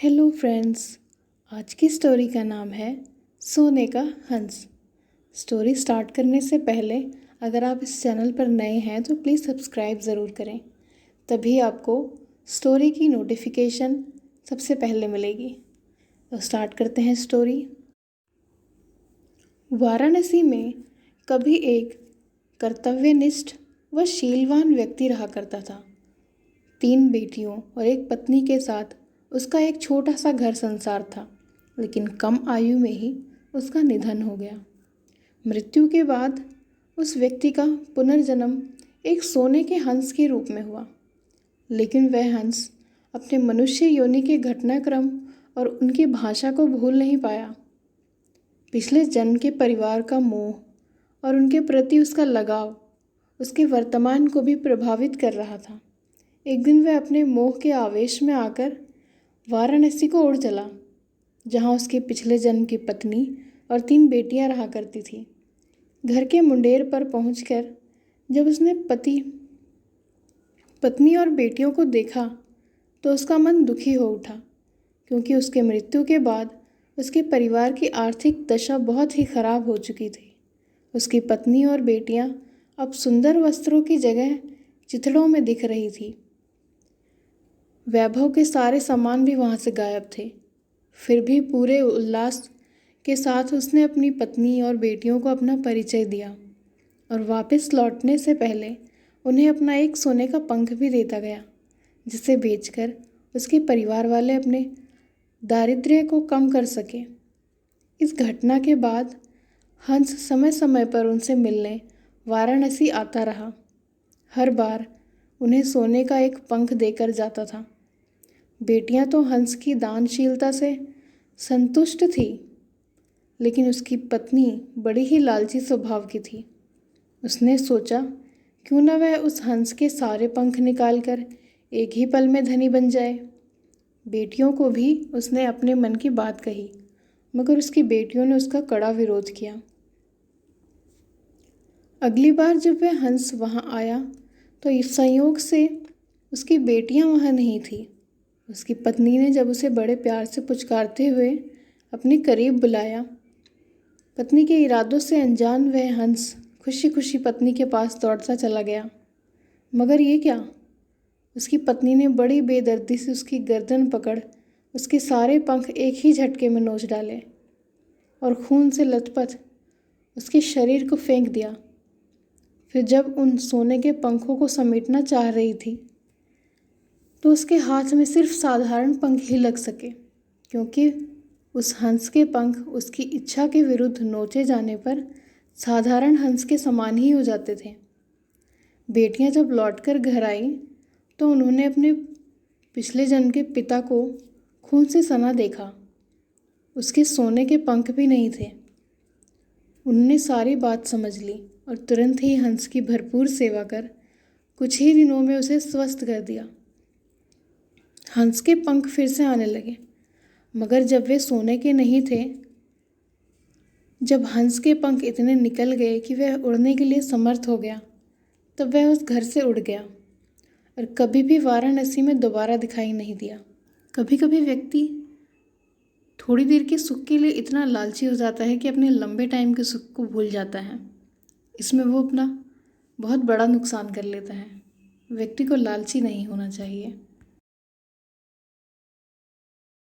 Hello friends. आज की story का नाम है सोने का हंस। स्टोरी स्टार्ट करने से पहले अगर आप इस चैनल पर नए हैं तो प्लीज़ सब्सक्राइब ज़रूर करें, तभी आपको स्टोरी की नोटिफिकेशन सबसे पहले मिलेगी। तो स्टार्ट करते हैं स्टोरी। वाराणसी में कभी एक कर्तव्यनिष्ठ व शीलवान व्यक्ति रहा करता था। 3 बेटियों और एक पत्नी के साथ उसका एक छोटा सा घर संसार था, लेकिन कम आयु में ही उसका निधन हो गया। मृत्यु के बाद उस व्यक्ति का पुनर्जन्म एक सोने के हंस के रूप में हुआ, लेकिन वह हंस अपने मनुष्य योनि के घटनाक्रम और उनकी भाषा को भूल नहीं पाया। पिछले जन्म के परिवार का मोह और उनके प्रति उसका लगाव उसके वर्तमान को भी प्रभावित कर रहा था। एक दिन वह अपने मोह के आवेश में आकर वाराणसी को उड़ चला, जहाँ उसके पिछले जन्म की पत्नी और 3 बेटियां रहा करती थी। घर के मुंडेर पर पहुंचकर जब उसने पत्नी और बेटियों को देखा तो उसका मन दुखी हो उठा, क्योंकि उसके मृत्यु के बाद उसके परिवार की आर्थिक दशा बहुत ही खराब हो चुकी थी। उसकी पत्नी और बेटियां अब सुंदर वस्त्रों की जगह चिथड़ों में दिख रही थी। वैभव के सारे सामान भी वहाँ से गायब थे। फिर भी पूरे उल्लास के साथ उसने अपनी पत्नी और बेटियों को अपना परिचय दिया और वापस लौटने से पहले उन्हें अपना एक सोने का पंख भी देता गया, जिसे बेचकर उसके परिवार वाले अपने दारिद्र्य को कम कर सके। इस घटना के बाद हंस समय समय पर उनसे मिलने वाराणसी आता रहा। हर बार उन्हें सोने का एक पंख देकर जाता था। बेटियां तो हंस की दानशीलता से संतुष्ट थी, लेकिन उसकी पत्नी बड़ी ही लालची स्वभाव की थी। उसने सोचा क्यों न वह उस हंस के सारे पंख निकालकर एक ही पल में धनी बन जाए। बेटियों को भी उसने अपने मन की बात कही, मगर उसकी बेटियों ने उसका कड़ा विरोध किया। अगली बार जब वह हंस वहाँ आया तो इस संयोग से उसकी बेटियां वहाँ नहीं थी। उसकी पत्नी ने जब उसे बड़े प्यार से पुचकारते हुए अपने करीब बुलाया, पत्नी के इरादों से अनजान वह हंस खुशी खुशी पत्नी के पास दौड़ता चला गया। मगर ये क्या, उसकी पत्नी ने बड़ी बेदर्दी से उसकी गर्दन पकड़ उसके सारे पंख एक ही झटके में नोच डाले और खून से लथपथ उसके शरीर को फेंक दिया। फिर जब उन सोने के पंखों को समेटना चाह रही थी तो उसके हाथ में सिर्फ साधारण पंख ही लग सके, क्योंकि उस हंस के पंख उसकी इच्छा के विरुद्ध नोचे जाने पर साधारण हंस के समान ही हो जाते थे। बेटियां जब लौटकर घर आईं तो उन्होंने अपने पिछले जन्म के पिता को खून से सना देखा। उसके सोने के पंख भी नहीं थे। उन्होंने सारी बात समझ ली और तुरंत ही हंस की भरपूर सेवा कर कुछ ही दिनों में उसे स्वस्थ कर दिया। हंस के पंख फिर से आने लगे, मगर जब वे सोने के नहीं थे। जब हंस के पंख इतने निकल गए कि वह उड़ने के लिए समर्थ हो गया, तब वह उस घर से उड़ गया और कभी भी वाराणसी में दोबारा दिखाई नहीं दिया। कभी कभी व्यक्ति थोड़ी देर के सुख के लिए इतना लालची हो जाता है कि अपने लंबे टाइम के सुख को भूल जाता है। इसमें वो अपना बहुत बड़ा नुकसान कर लेता है। व्यक्ति को लालची नहीं होना चाहिए।